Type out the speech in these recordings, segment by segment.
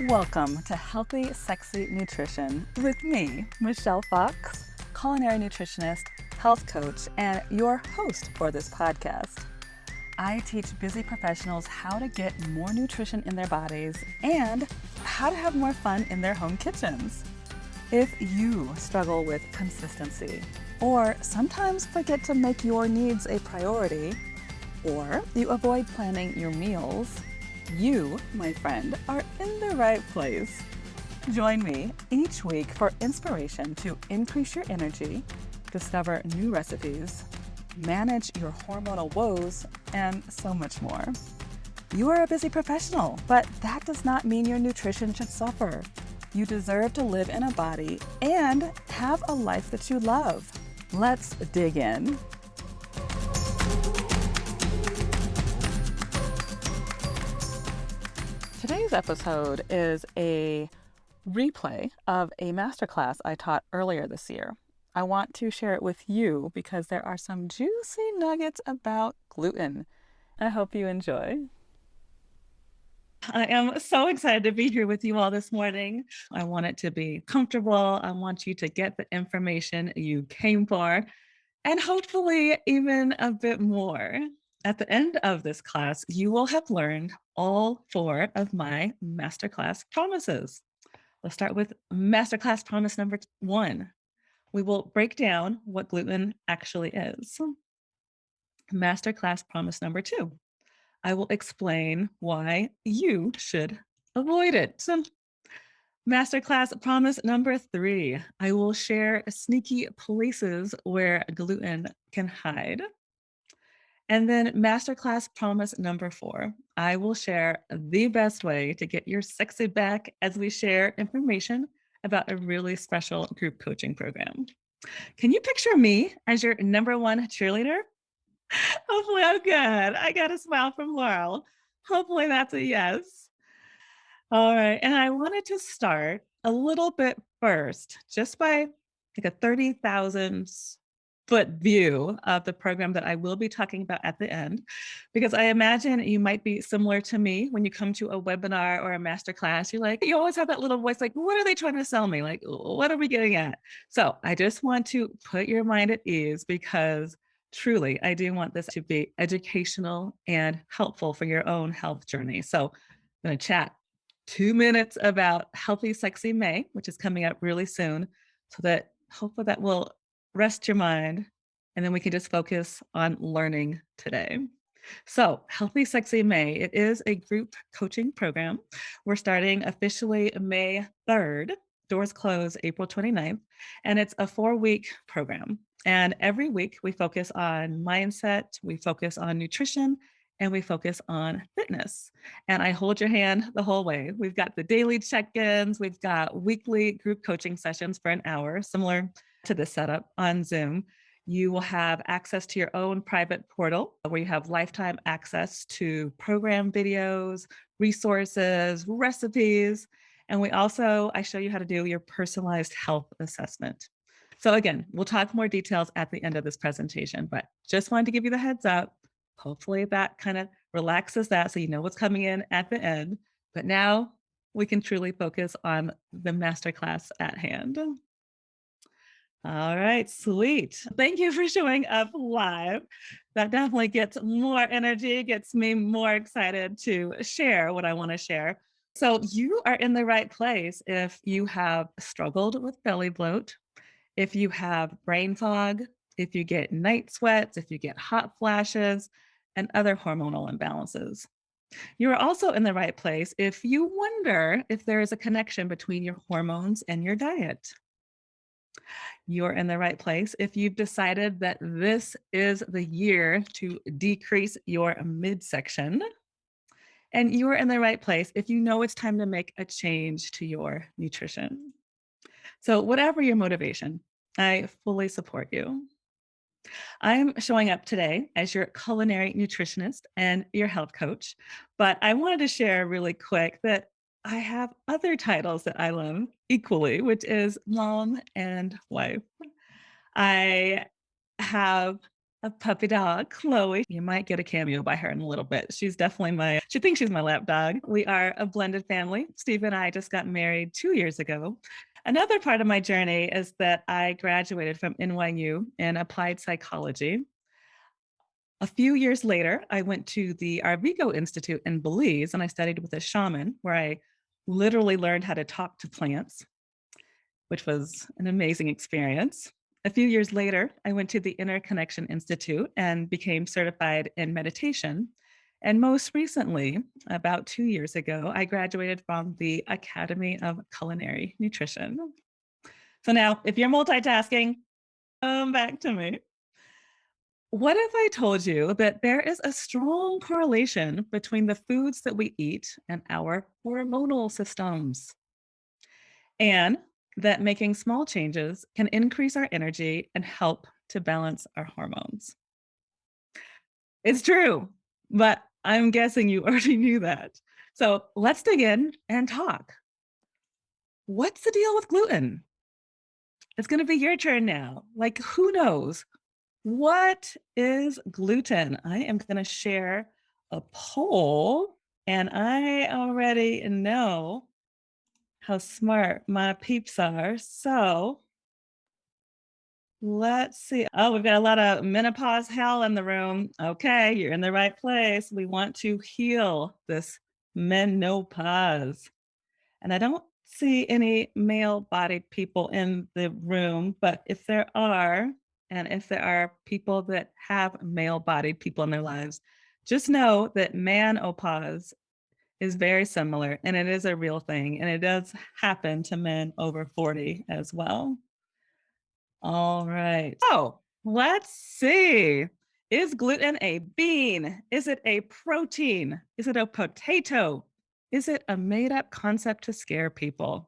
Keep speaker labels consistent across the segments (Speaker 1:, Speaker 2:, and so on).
Speaker 1: Welcome to Healthy, Sexy Nutrition with me, Michelle Fox, culinary nutritionist, health coach, and your host for this podcast. I teach busy professionals how to get more nutrition in their bodies and how to have more fun in their home kitchens. If you struggle with consistency, or sometimes forget to make your needs a priority, or you avoid planning your meals, you, my friend, are in the right place. Join me each week for inspiration to increase your energy, discover new recipes, manage your hormonal woes, and so much more. You are a busy professional, but that does not mean your nutrition should suffer. You deserve to live in a body and have a life that you love. Let's dig in. Today's episode is a replay of a masterclass I taught earlier this year. I want to share it with you because there are some juicy nuggets about gluten. I hope you enjoy. I am so excited to be here with you all this morning. I want it to be comfortable. I want you to get the information you came for, and hopefully even a bit more. At the end of this class, you will have learned all 4 of my masterclass promises. Let's start with masterclass promise number 1. We will break down what gluten actually is. Masterclass promise number 2. I will explain why you should avoid it. Masterclass promise number 3. I will share sneaky places where gluten can hide. And then masterclass promise number 4. I will share the best way to get your sexy back as we share information about a really special group coaching program. Can you picture me as your number 1 cheerleader? Hopefully I'm good. I got a smile from Laurel. Hopefully that's a yes. All right. And I wanted to start a little bit first, just by like a 30,000 foot view of the program that I will be talking about at the end, because I imagine you might be similar to me when you come to a webinar or a masterclass. You're like, you always have that little voice like, what are they trying to sell me? Like, what are we getting at? So I just want to put your mind at ease because truly, I do want this to be educational and helpful for your own health journey. So I'm going to chat 2 minutes about Healthy Sexy May, which is coming up really soon, so that hopefully that will rest your mind, and then we can just focus on learning today. So, Healthy Sexy May, it is a group coaching program. We're starting officially May 3rd. Doors close April 29th, and it's a 4-week program. And every week we focus on mindset, we focus on nutrition, and we focus on fitness. And I hold your hand the whole way. We've got the daily check-ins, we've got weekly group coaching sessions for an hour, similar to this setup on Zoom. You will have access to your own private portal where you have lifetime access to program videos, resources, recipes. And I show you how to do your personalized health assessment. So again, we'll talk more details at the end of this presentation, but just wanted to give you the heads up. Hopefully that kind of relaxes that so you know what's coming in at the end. But now we can truly focus on the masterclass at hand. All right, sweet. Thank you for showing up live. That definitely gets more energy, gets me more excited to share what I want to share. So, you are in the right place if you have struggled with belly bloat, if you have brain fog, if you get night sweats, if you get hot flashes, and other hormonal imbalances. You are also in the right place if you wonder if there is a connection between your hormones and your diet. You're in the right place if you've decided that this is the year to decrease your midsection. And you are in the right place if you know it's time to make a change to your nutrition. So, whatever your motivation, I fully support you. I'm showing up today as your culinary nutritionist and your health coach, but I wanted to share really quick that I have other titles that I love equally, which is mom and wife. I have a puppy dog, Chloe. You might get a cameo by her in a little bit. She's definitely she thinks she's my lap dog. We are a blended family. Steve and I just got married 2 years ago. Another part of my journey is that I graduated from NYU in applied psychology. A few years later, I went to the Arvigo Institute in Belize and I studied with a shaman where I literally learned how to talk to plants, which was an amazing experience. A few years later, I went to the Interconnection Institute and became certified in meditation. And most recently, about 2 years ago, I graduated from the Academy of Culinary Nutrition. So now, if you're multitasking, come back to me. What if I told you that there is a strong correlation between the foods that we eat and our hormonal systems? And that making small changes can increase our energy and help to balance our hormones. It's true, but I'm guessing you already knew that. So let's dig in and talk. What's the deal with gluten? It's going to be your turn now. Like, who knows? What is gluten? I am going to share a poll, and I already know how smart my peeps are. So let's see. Oh, we've got a lot of menopause hell in the room. Okay, you're in the right place. We want to heal this menopause. And I don't see any male bodied people in the room, but if there are, and if there are people that have male bodied people in their lives, just know that menopause is very similar and it is a real thing. And it does happen to men over 40 as well. All right. So let's see. Is gluten a bean? Is it a protein? Is it a potato? Is it a made up concept to scare people?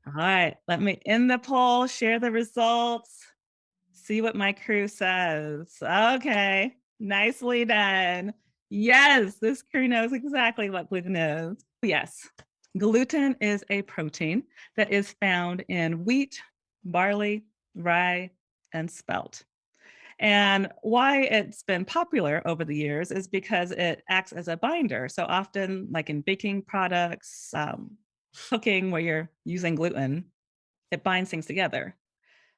Speaker 1: All right. Let me end the poll, share the results, see what my crew says. Okay. Nicely done. Yes, this crew knows exactly what gluten is. Yes. Gluten is a protein that is found in wheat, barley, rye, and spelt. And why it's been popular over the years is because it acts as a binder. So often, like in baking products, cooking where you're using gluten, it binds things together.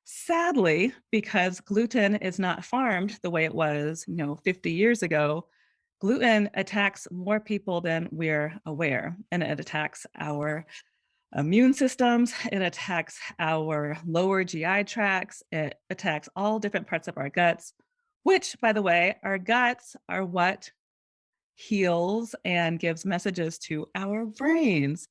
Speaker 1: Sadly, because gluten is not farmed the way it was, 50 years ago, gluten attacks more people than we're aware, and it attacks our immune systems, it attacks our lower GI tracts, it attacks all different parts of our guts, which, by the way, our guts are what heals and gives messages to our brains.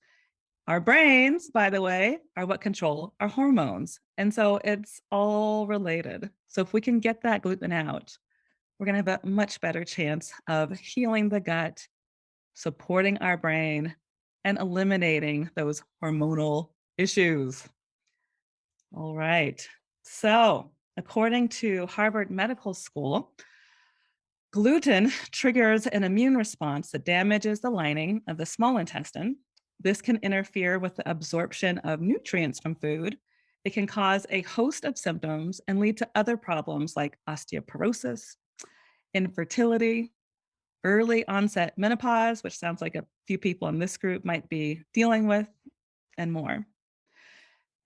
Speaker 1: Our brains, by the way, are what control our hormones. And so it's all related. So if we can get that gluten out, we're going to have a much better chance of healing the gut, supporting our brain, and eliminating those hormonal issues. All right. So, according to Harvard Medical School, gluten triggers an immune response that damages the lining of the small intestine. This can interfere with the absorption of nutrients from food. It can cause a host of symptoms and lead to other problems like osteoporosis, infertility, early onset menopause, which sounds like a few people in this group might be dealing with, and more.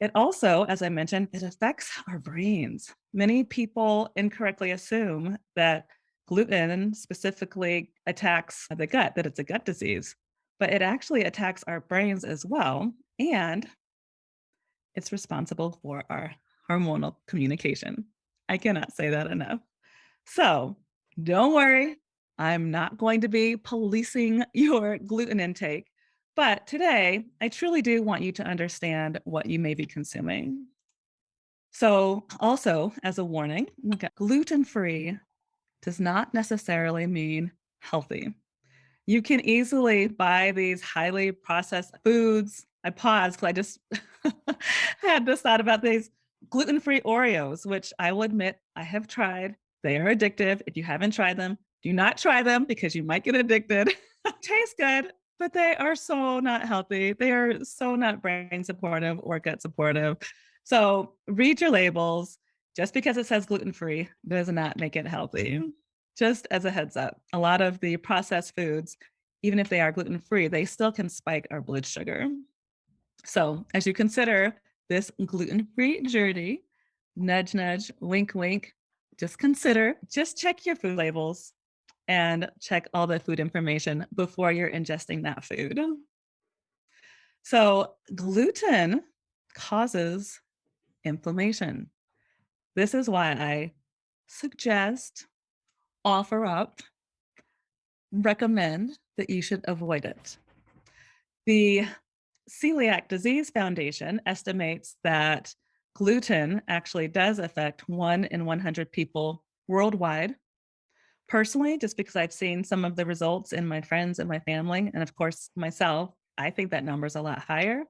Speaker 1: It also, as I mentioned, it affects our brains. Many people incorrectly assume that gluten specifically attacks the gut, that it's a gut disease, but it actually attacks our brains as well. And it's responsible for our hormonal communication. I cannot say that enough. So don't worry, I'm not going to be policing your gluten intake. But today, I truly do want you to understand what you may be consuming. So, also as a warning, gluten free does not necessarily mean healthy. You can easily buy these highly processed foods. I paused because I just had this thought about these gluten free Oreos, which I will admit I have tried. They are addictive. If you haven't tried them, do not try them because you might get addicted. Taste good, but they are so not healthy. They are so not brain supportive or gut supportive. So read your labels. Just because it says gluten free does not make it healthy. Just as a heads up, a lot of the processed foods, even if they are gluten free, they still can spike our blood sugar. So, as you consider this gluten free journey, nudge, nudge, wink, wink, just check your food labels and check all the food information before you're ingesting that food. So, gluten causes inflammation. This is why I suggest, offer up, recommend that you should avoid it. The Celiac Disease Foundation estimates that gluten actually does affect 1 in 100 people worldwide. Personally, just because I've seen some of the results in my friends and my family, and of course myself, I think that number is a lot higher,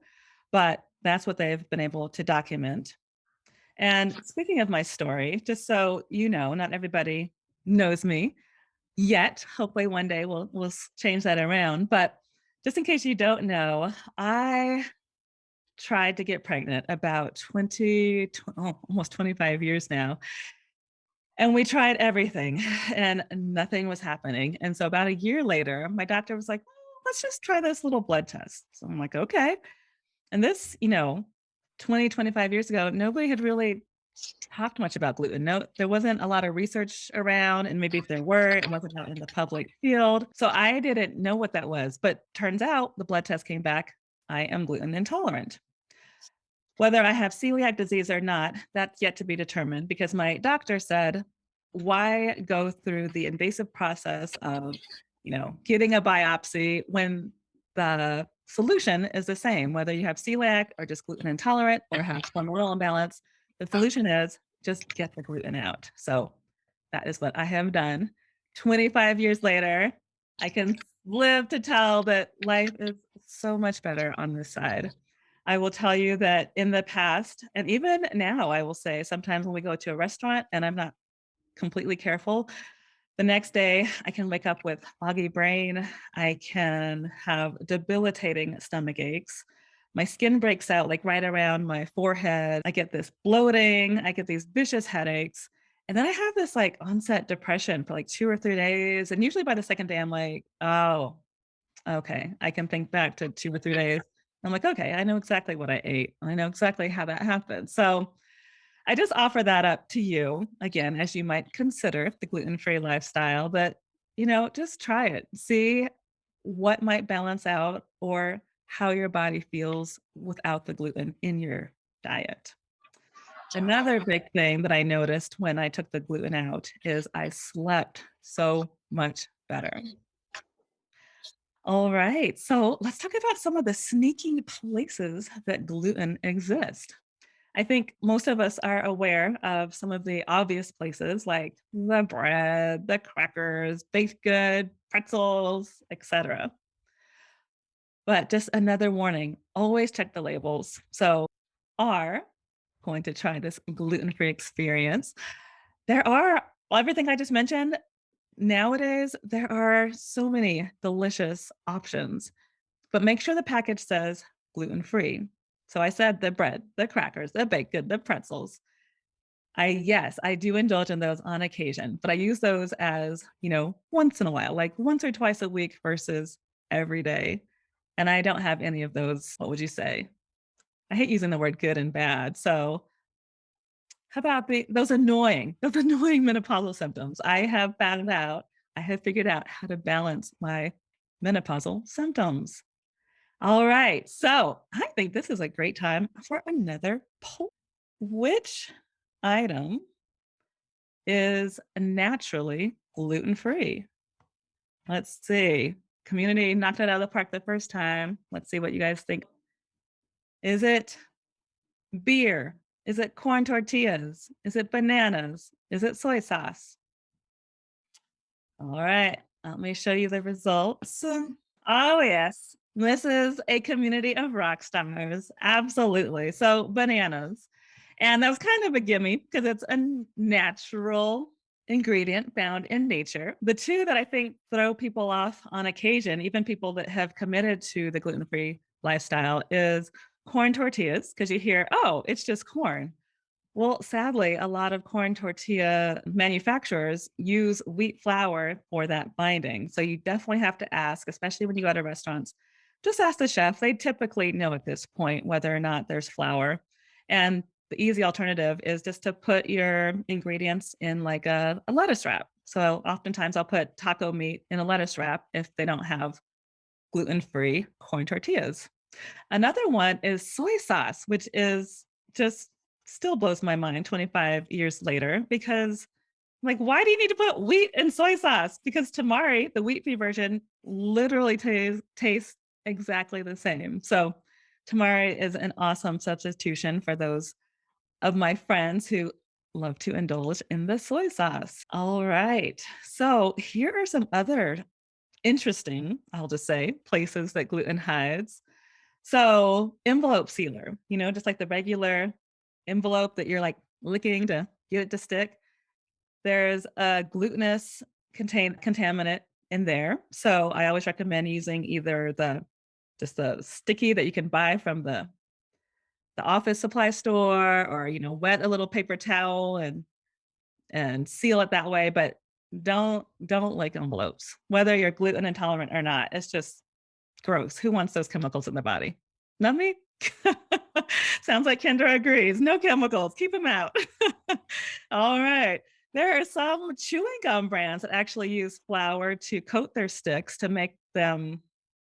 Speaker 1: but that's what they've been able to document. And speaking of my story, just so you know, not everybody knows me yet. Hopefully, one day we'll change that around. But just in case you don't know, I tried to get pregnant about almost 25 years now. And we tried everything and nothing was happening. And so about a year later, my doctor was like, "Well, let's just try this little blood test." So I'm like, okay. And this, 20, 25 years ago, nobody had really talked much about gluten. No, there wasn't a lot of research around, and maybe if there were, it wasn't out in the public field. So I didn't know what that was. But turns out the blood test came back. I am gluten intolerant. Whether I have celiac disease or not, that's yet to be determined because my doctor said, why go through the invasive process of, getting a biopsy when the solution is the same, whether you have celiac or just gluten intolerant or have hormonal imbalance, the solution is just get the gluten out. So that is what I have done. 25 years later, I can live to tell that life is so much better on this side. I will tell you that in the past, and even now, I will say sometimes when we go to a restaurant and I'm not completely careful, the next day I can wake up with foggy brain. I can have debilitating stomach aches. My skin breaks out like right around my forehead. I get this bloating. I get these vicious headaches. And then I have this like onset depression for like 2 or 3 days. And usually by the second day, I'm like, oh, okay. I can think back to 2 or 3 days. I'm like, okay, I know exactly what I ate. I know exactly how that happened. So I just offer that up to you again, as you might consider the gluten free lifestyle, that, just try it. See what might balance out or how your body feels without the gluten in your diet. Another big thing that I noticed when I took the gluten out is I slept so much better. All right. So let's talk about some of the sneaky places that gluten exists. I think most of us are aware of some of the obvious places like the bread, the crackers, baked good, pretzels, etc. But just another warning, always check the labels. So, are going to try this gluten-free experience. There are everything I just mentioned, nowadays there are so many delicious options, but make sure the package says gluten-free. So I said the bread, the crackers, the baked good, the pretzels. Yes, I do indulge in those on occasion, but I use those as, once in a while, like once or twice a week versus every day. And I don't have any of those, what would you say? I hate using the word good and bad. So how about those annoying, those annoying menopausal symptoms? I have figured out how to balance my menopausal symptoms. All right. So I think this is a great time for another poll. Which item is naturally gluten free? Let's see. Community knocked it out of the park the first time. Let's see what you guys think. Is it beer? Is it corn tortillas? Is it bananas? Is it soy sauce? All right. Let me show you the results. Oh, yes. This is a community of rock stars. Absolutely. So, bananas. And that was kind of a gimme because it's a natural ingredient found in nature. The two that I think throw people off on occasion, even people that have committed to the gluten free lifestyle, is corn tortillas, because you hear, oh, it's just corn. Well, sadly, a lot of corn tortilla manufacturers use wheat flour for that binding. So you definitely have to ask, especially when you go to restaurants. Just ask the chef. They typically know at this point whether or not there's flour. And the easy alternative is just to put your ingredients in like a lettuce wrap. So oftentimes I'll put taco meat in a lettuce wrap if they don't have gluten-free corn tortillas. Another one is soy sauce, which is just still blows my mind 25 years later because like, why do you need to put wheat in soy sauce? Because tamari, the wheat free version, literally tastes exactly the same. So tamari is an awesome substitution for those of my friends who love to indulge in the soy sauce. All right. So here are some other interesting, I'll just say, places that gluten hides. So, envelope sealer, just like the regular envelope that you're like licking to get it to stick, there's a glutinous contaminant in there. So, I always recommend using either the sticky that you can buy from the office supply store or, wet a little paper towel and seal it that way, but don't like envelopes, whether you're gluten intolerant or not. It's just gross. Who wants those chemicals in the body? Not me. Sounds like Kendra agrees. No chemicals. Keep them out. All right. There are some chewing gum brands that actually use flour to coat their sticks to make them.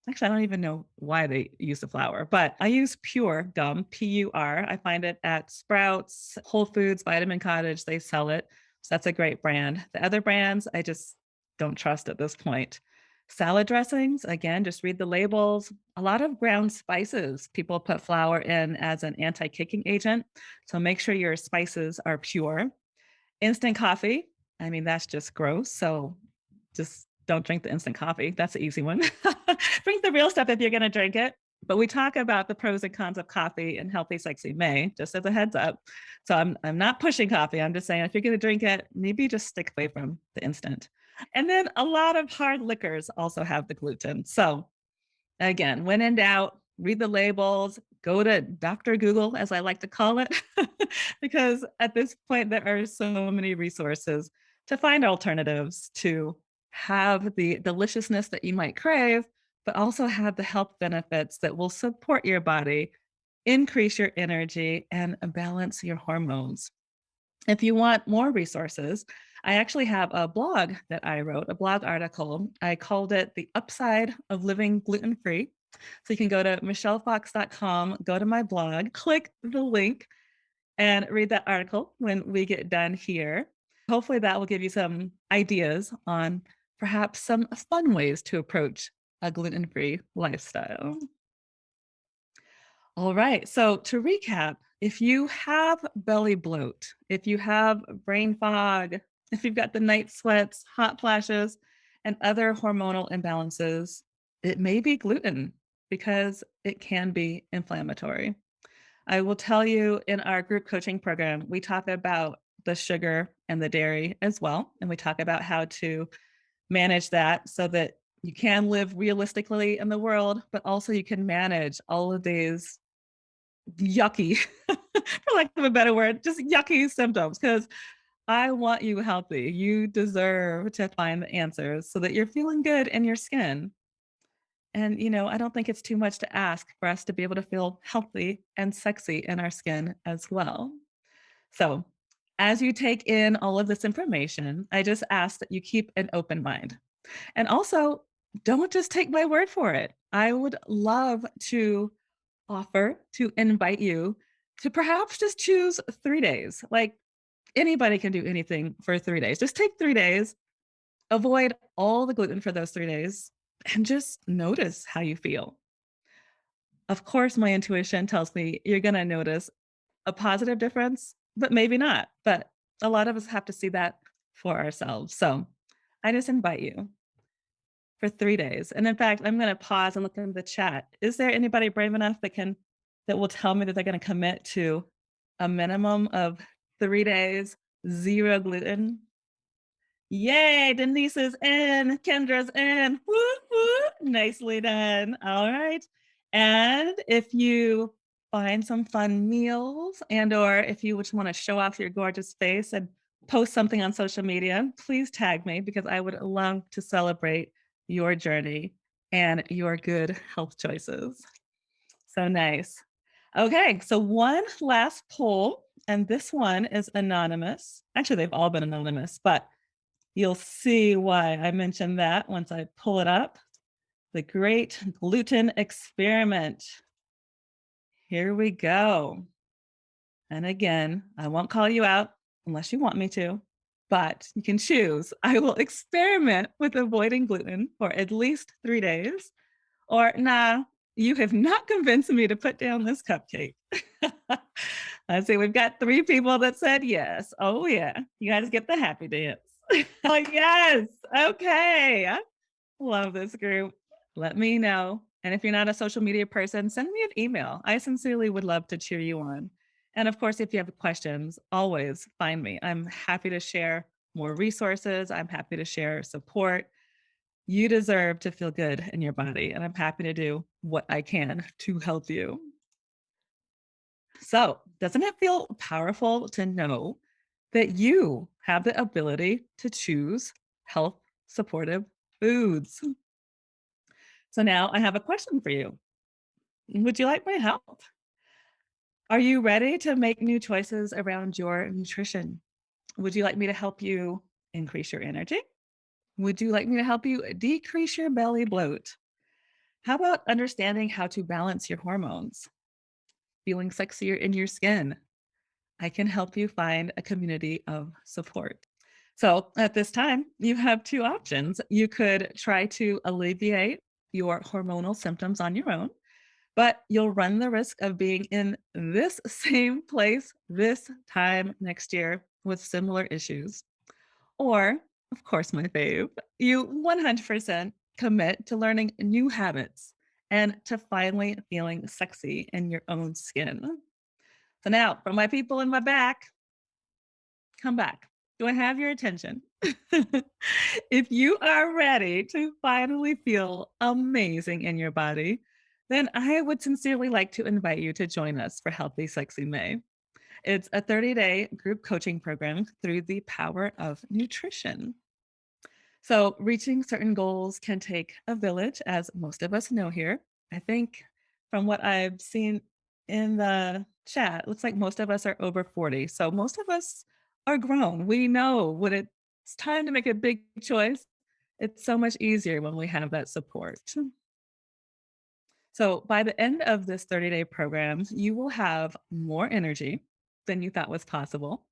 Speaker 1: Actually, I don't even know why they use the flour, but I use Pure Gum, Pur. I find it at Sprouts, Whole Foods, Vitamin Cottage. They sell it. So that's a great brand. The other brands, I just don't trust at this point. Salad dressings, again, just read the labels. A lot of ground spices people put flour in as an anti kicking agent. So make sure your spices are pure. Instant coffee, I mean, that's just gross. So just don't drink the instant coffee. That's the easy one. Drink the real stuff if you're going to drink it. But we talk about the pros and cons of coffee and Healthy Sexy May, just as a heads up. So I'm not pushing coffee. I'm just saying if you're going to drink it, maybe just stick away from the instant. And then a lot of hard liquors also have the gluten. So again, when in doubt, read the labels, go to Dr. Google, as I like to call it, because at this point, there are so many resources to find alternatives to have the deliciousness that you might crave, but also have the health benefits that will support your body, increase your energy, and balance your hormones. If you want more resources, I actually have a blog that I wrote, a blog article. I called it The Upside of Living Gluten Free. So you can go to michellefox.com, go to my blog, click the link, and read that article when we get done here. Hopefully, that will give you some ideas on perhaps some fun ways to approach a gluten free lifestyle. All right. So to recap, if you have belly bloat, if you have brain fog, if you've got the night sweats, hot flashes, and other hormonal imbalances, it may be gluten because it can be inflammatory. I will tell you in our group coaching program, we talk about the sugar and the dairy as well. And we talk about how to manage that so that you can live realistically in the world, but also you can manage all of these yucky, for lack of a better word, just yucky symptoms. Because I want you healthy. You deserve to find the answers so that you're feeling good in your skin. And, I don't think it's too much to ask for us to be able to feel healthy and sexy in our skin as well. So, as you take in all of this information, I just ask that you keep an open mind. And also, don't just take my word for it. I would love to offer to invite you to perhaps just choose 3 days. Like, anybody can do anything for 3 days. Just take 3 days, avoid all the gluten for those 3 days, and just notice how you feel. Of course, my intuition tells me you're gonna notice a positive difference, but maybe not. But a lot of us have to see that for ourselves. So, I just invite you for 3 days. And in fact, I'm gonna pause and look in the chat. Is there anybody brave enough that will tell me that they're gonna commit to a minimum of 3 days, 0 gluten? Yay, Denise is in, Kendra's in. Woo, woo. Nicely done. All right. And if you find some fun meals and or if you just want to show off your gorgeous face and post something on social media, please tag me because I would love to celebrate your journey and your good health choices. So nice. Okay, so one last poll, and this one is anonymous. Actually, they've all been anonymous, but you'll see why I mentioned that once I pull it up. The great gluten experiment. Here we go. And again, I won't call you out unless you want me to, but you can choose. I will experiment with avoiding gluten for at least 3 days, or nah, you have not convinced me to put down this cupcake. Let's see, we've got 3 people that said yes. Oh, yeah. You guys get the happy dance. Oh, yes. Okay. I love this group. Let me know. And if you're not a social media person, send me an email. I sincerely would love to cheer you on. And of course, if you have questions, always find me. I'm happy to share more resources. I'm happy to share support. You deserve to feel good in your body, and I'm happy to do what I can to help you. So, doesn't it feel powerful to know that you have the ability to choose health supportive foods? So, now I have a question for you. Would you like my help? Are you ready to make new choices around your nutrition? Would you like me to help you increase your energy? Would you like me to help you decrease your belly bloat? How about understanding how to balance your hormones? Feeling sexier in your skin? I can help you find a community of support. So at this time, you have 2 options. You could try to alleviate your hormonal symptoms on your own, but you'll run the risk of being in this same place this time next year with similar issues. Or, of course, my fave, you 100% commit to learning new habits and to finally feeling sexy in your own skin. So now, for my people in my back, come back. Do I have your attention? If you are ready to finally feel amazing in your body, then I would sincerely like to invite you to join us for Healthy Sexy May. It's a 30-day group coaching program through the power of nutrition. So, reaching certain goals can take a village, as most of us know here. I think from what I've seen in the chat, it looks like most of us are over 40. So, most of us are grown. We know when it's time to make a big choice, it's so much easier when we have that support. So, by the end of this 30-day program, you will have more energy than you thought was possible.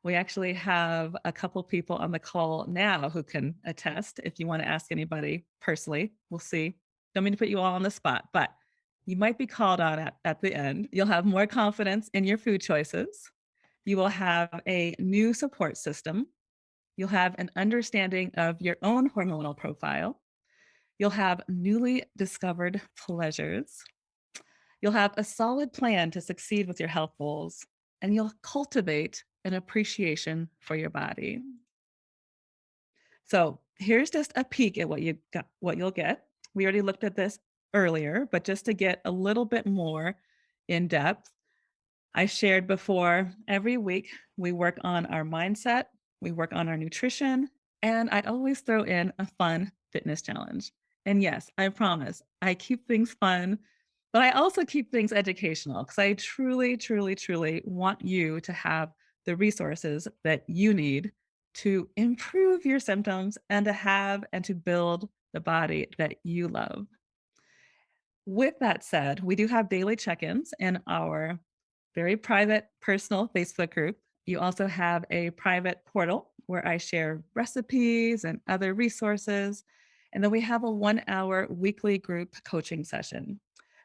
Speaker 1: We actually have a couple people on the call now who can attest. If you want to ask anybody personally, we'll see. Don't mean to put you all on the spot, but you might be called on at the end. You'll have more confidence in your food choices. You will have a new support system. You'll have an understanding of your own hormonal profile. You'll have newly discovered pleasures. You'll have a solid plan to succeed with your health goals, and you'll cultivate an appreciation for your body. So here's just a peek at what you'll get. We already looked at this earlier, but just to get a little bit more in depth, I shared before every week we work on our mindset, we work on our nutrition, and I always throw in a fun fitness challenge. And yes, I promise I keep things fun, but I also keep things educational because I truly, truly, truly want you to have the resources that you need to improve your symptoms and to have and to build the body that you love. With that said, we do have daily check ins in our very private, personal Facebook group. You also have a private portal where I share recipes and other resources. And then we have a 1 hour weekly group coaching session.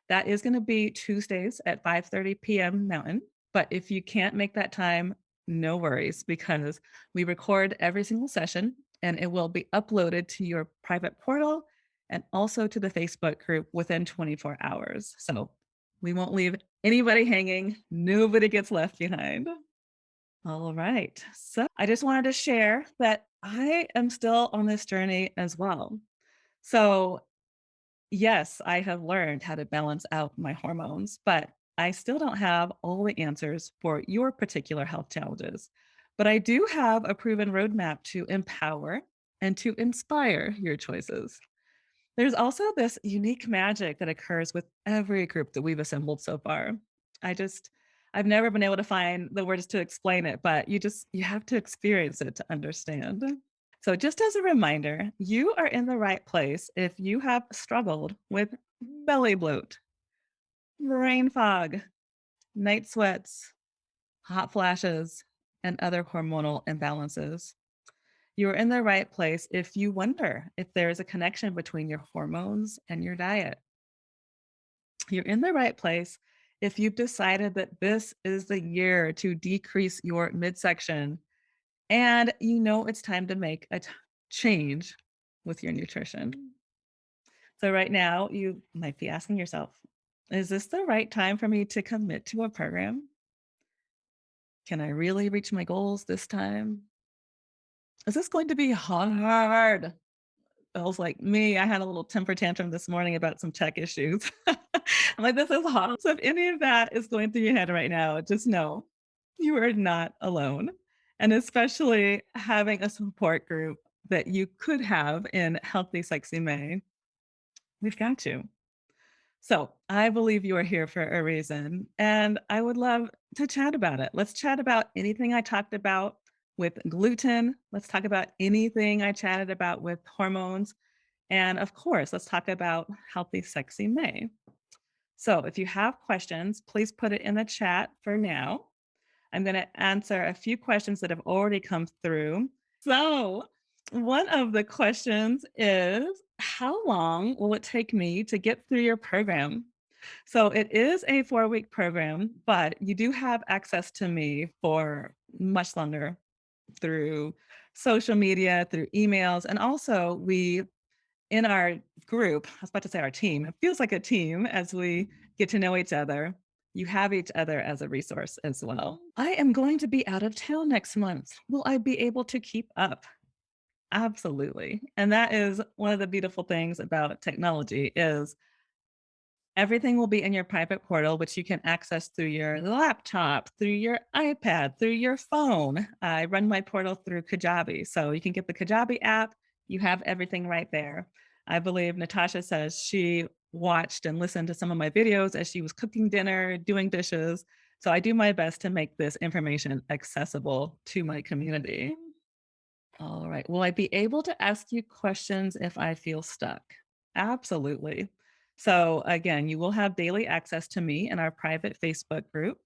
Speaker 1: That is going to be Tuesdays at 5:30 p.m. Mountain. But if you can't make that time, no worries because we record every single session and it will be uploaded to your private portal and also to the Facebook group within 24 hours. So we won't leave anybody hanging. Nobody gets left behind. All right. So I just wanted to share that I am still on this journey as well. So, yes, I have learned how to balance out my hormones, but I still don't have all the answers for your particular health challenges, but I do have a proven roadmap to empower and to inspire your choices. There's also this unique magic that occurs with every group that we've assembled so far. I just I've never been able to find the words to explain it, but you have to experience it to understand. So just as a reminder, you are in the right place if you have struggled with belly bloat, brain fog, night sweats, hot flashes, and other hormonal imbalances. You're in the right place if you wonder if there is a connection between your hormones and your diet. You're in the right place if you've decided that this is the year to decrease your midsection and you know it's time to make a change with your nutrition. So, right now, you might be asking yourself, is this the right time for me to commit to a program? Can I really reach my goals this time? Is this going to be hard? Feels like me. I had a little temper tantrum this morning about some tech issues. I'm like, this is hard. So if any of that is going through your head right now, just know you are not alone. And especially having a support group that you could have in Healthy Sexy May, we've got you. So I believe you are here for a reason, and I would love to chat about it. Let's chat about anything I talked about with gluten. Let's talk about anything I chatted about with hormones. And of course, let's talk about Healthy Sexy May. So if you have questions, please put it in the chat for now. I'm going to answer a few questions that have already come through. So, one of the questions is, how long will it take me to get through your program? So, it is a 4-week program, but you do have access to me for much longer through social media, through emails, and also we in our group, I was about to say our team, it feels like a team as we get to know each other. You have each other as a resource as well. I am going to be out of town next month. Will I be able to keep up? Absolutely. And that is one of the beautiful things about technology is everything will be in your private portal, which you can access through your laptop, through your iPad, through your phone. I run my portal through Kajabi. So you can get the Kajabi app. You have everything right there. I believe Natasha says she watched and listened to some of my videos as she was cooking dinner, doing dishes. So I do my best to make this information accessible to my community. All right. Will I be able to ask you questions if I feel stuck? Absolutely. So, again, you will have daily access to me in our private Facebook group.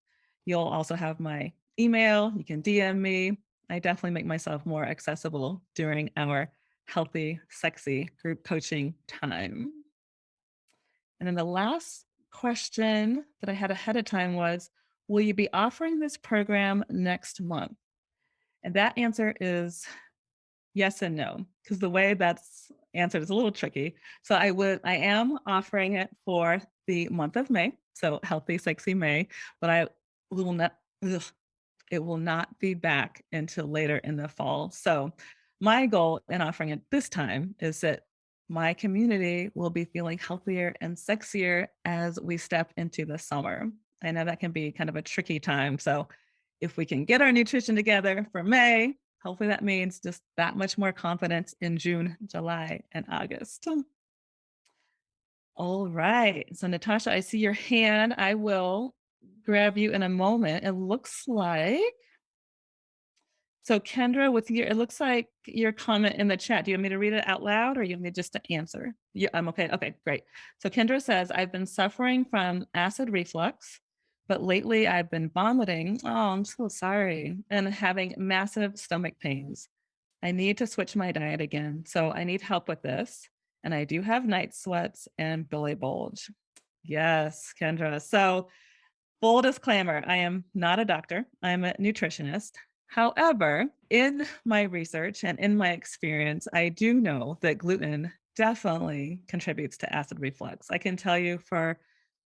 Speaker 1: You'll also have my email. You can DM me. I definitely make myself more accessible during our healthy, sexy group coaching time. And then the last question that I had ahead of time was, will you be offering this program next month? And that answer is yes and no, because the way that's answered is a little tricky. So I am offering it for the month of May, so Healthy Sexy May, but I will not ugh, it will not be back until later in the fall. So my goal in offering it this time is that my community will be feeling healthier and sexier as we step into the summer. I know that can be kind of a tricky time. So if we can get our nutrition together for May, hopefully that means just that much more confidence in June, July, and August. All right. So, Natasha, I see your hand. I will grab you in a moment. It looks like so, Kendra, with your, it looks like your comment in the chat. Do you want me to read it out loud or you want me just to answer? Yeah, I'm okay. Okay, great. So, Kendra says, I've been suffering from acid reflux, but lately I've been vomiting. Oh, I'm so sorry. And having massive stomach pains. I need to switch my diet again. So, I need help with this. And I do have night sweats and belly bulge. Yes, Kendra. So, full disclaimer, I am not a doctor. I'm a nutritionist. However, in my research and in my experience, I do know that gluten definitely contributes to acid reflux. I can tell you for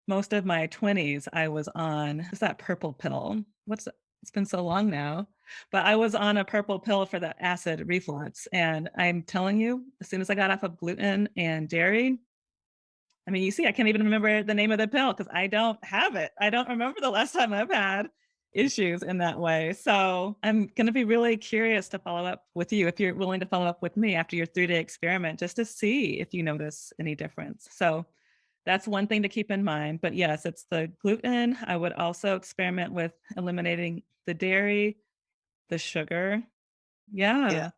Speaker 1: most of my 20s, I was on what's that purple pill? It's been so long now, but I was on a purple pill for the acid reflux. And I'm telling you, as soon as I got off of gluten and dairy, I mean, you see, I can't even remember the name of the pill because I don't have it. I don't remember the last time I've had issues in that way. So I'm going to be really curious to follow up with you if you're willing to follow up with me after your 3-day experiment just to see if you notice any difference. So that's one thing to keep in mind. But yes, it's the gluten. I would also experiment with eliminating the dairy, the sugar.
Speaker 2: Yeah.
Speaker 1: Yeah.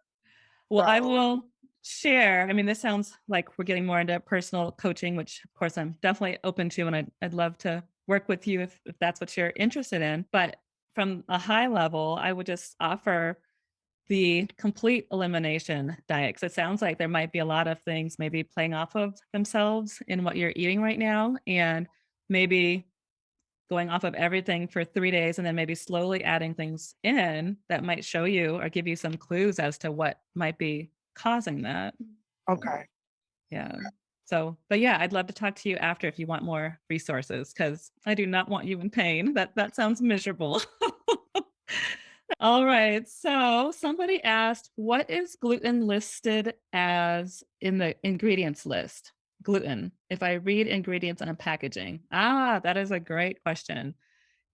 Speaker 1: Well, I
Speaker 2: So
Speaker 1: will share. I mean, this sounds like we're getting more into personal coaching, which of course I'm definitely open to, and I'd love to work with you if that's what you're interested in. But from a high level, I would just offer the complete elimination diet. 'Cause it sounds like there might be a lot of things maybe playing off of themselves in what you're eating right now. And maybe going off of everything for 3 days and then maybe slowly adding things in that might show you or give you some clues as to what might be causing that.
Speaker 2: okay.
Speaker 1: Yeah. So, but yeah, I'd love to talk to you after if you want more resources because I do not want you in pain. That sounds miserable. All right. So somebody asked, what is gluten listed as in the ingredients list? Gluten. If I read ingredients on packaging. Ah, that is a great question.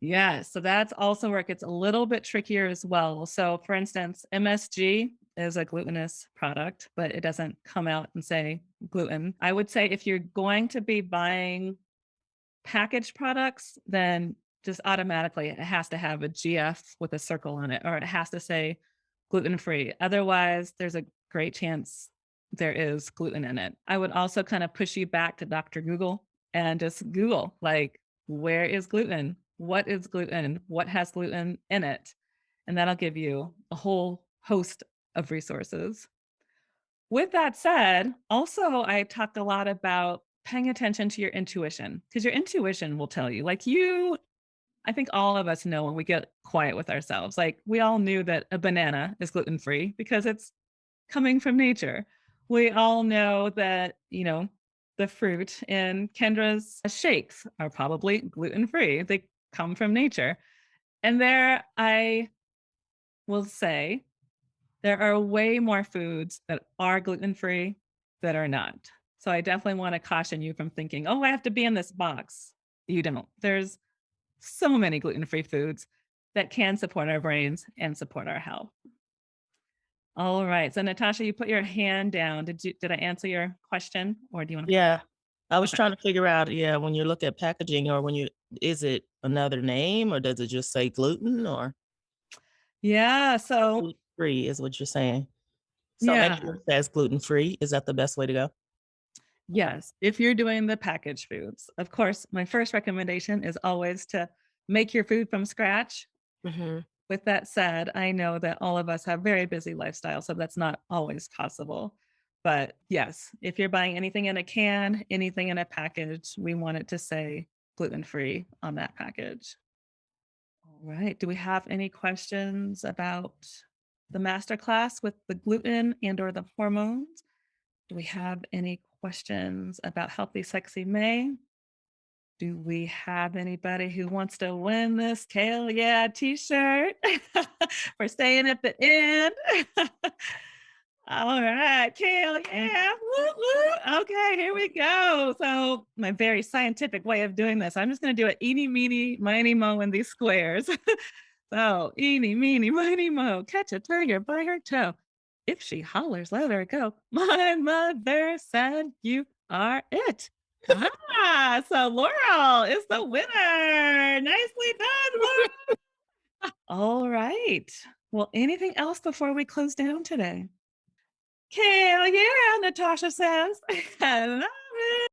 Speaker 1: Yes, so that's also where it gets a little bit trickier as well. So, for instance, MSG is a glutinous product, but it doesn't come out and say gluten. I would say if you're going to be buying packaged products, then just automatically it has to have a GF with a circle on it, or it has to say gluten free. Otherwise, there's a great chance there is gluten in it. I would also kind of push you back to Dr. Google and just Google, like, where is gluten? What is gluten? What has gluten in it? And that'll give you a whole host of resources. With that said, also, I talked a lot about paying attention to your intuition because your intuition will tell you, like, I think all of us know when we get quiet with ourselves. Like, we all knew that a banana is gluten free because it's coming from nature. We all know that, the fruit in Kendra's shakes are probably gluten free. They come from nature. And there, I will say, there are way more foods that are gluten-free that are not. So I definitely wanna caution you from thinking, "Oh, I have to be in this box." You don't. There's so many gluten-free foods that can support our brains and support our health. All right. So Natasha, you put your hand down. Did I answer your question or do you wanna
Speaker 2: Yeah. I was
Speaker 1: Okay.
Speaker 2: trying to figure out, yeah, when you look at packaging or when you is it another name or does it just say gluten or
Speaker 1: Yeah, so
Speaker 2: gluten free is what you're saying? So make
Speaker 1: yeah.
Speaker 2: sure it says gluten free. Is that the best way to go?
Speaker 1: Yes, if you're doing the packaged foods. Of course, my first recommendation is always to make your food from scratch.
Speaker 2: Mhm.
Speaker 1: With that said, I know that all of us have very busy lifestyles, so that's not always possible. But yes, if you're buying anything in a can, anything in a package, we want it to say gluten free on that package. All right. Do we have any questions about the masterclass with the gluten and or the hormones? Do we have any questions about Healthy Sexy May? Do we have anybody who wants to win this Kale Yeah t-shirt for staying at the end? All right, Kale Yeah. Woo, woo. Okay, here we go. So my very scientific way of doing this, I'm just going to do it eeny, meeny, miny, mo in these squares. So eeny, meeny, miny, mo, catch a tiger by her toe. If she hollers, let her go. My mother said you are it. So Laurel is the winner. Nicely done, Laurel. All right. Well, anything else before we close down today? Hell yeah, Natasha says. I love it.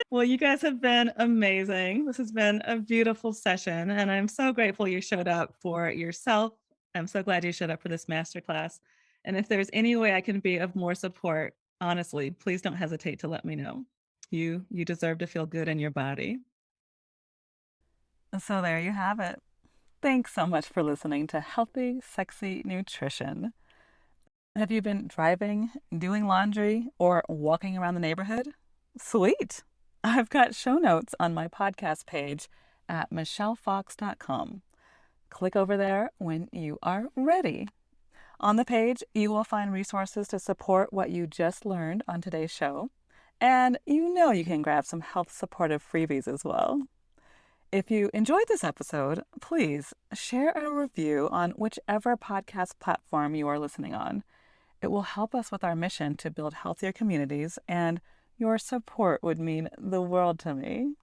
Speaker 1: Well, you guys have been amazing. This has been a beautiful session, and I'm so grateful you showed up for yourself. I'm so glad you showed up for this masterclass. And if there's any way I can be of more support, honestly, please don't hesitate to let me know. You deserve to feel good in your body. So there you have it. Thanks so much for listening to Healthy, Sexy Nutrition. Have you been driving, doing laundry, or walking around the neighborhood? Sweet. I've got show notes on my podcast page at michellefox.com. Click over there when you are ready. On the page, you will find resources to support what you just learned on today's show,
Speaker 3: And you can grab some health supportive freebies as well. If you enjoyed this episode, please share a review on whichever podcast platform you are listening on. It will help us with our mission to build healthier communities, and your support would mean the world to me.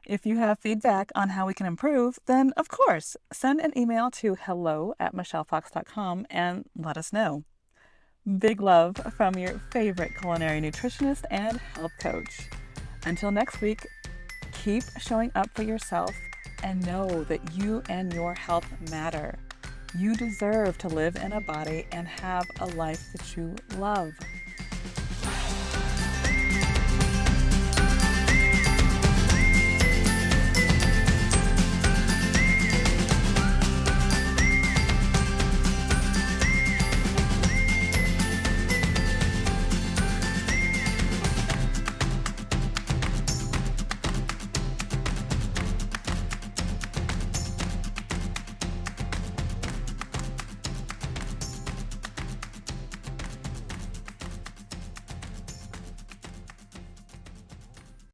Speaker 3: If you have feedback on how we can improve, then of course, send an email to hello@michellefox.com and let us know. Big love from your favorite culinary nutritionist and health coach. Until next week, keep showing up for yourself and know that you and your health matter. You deserve to live in a body and have a life that you love.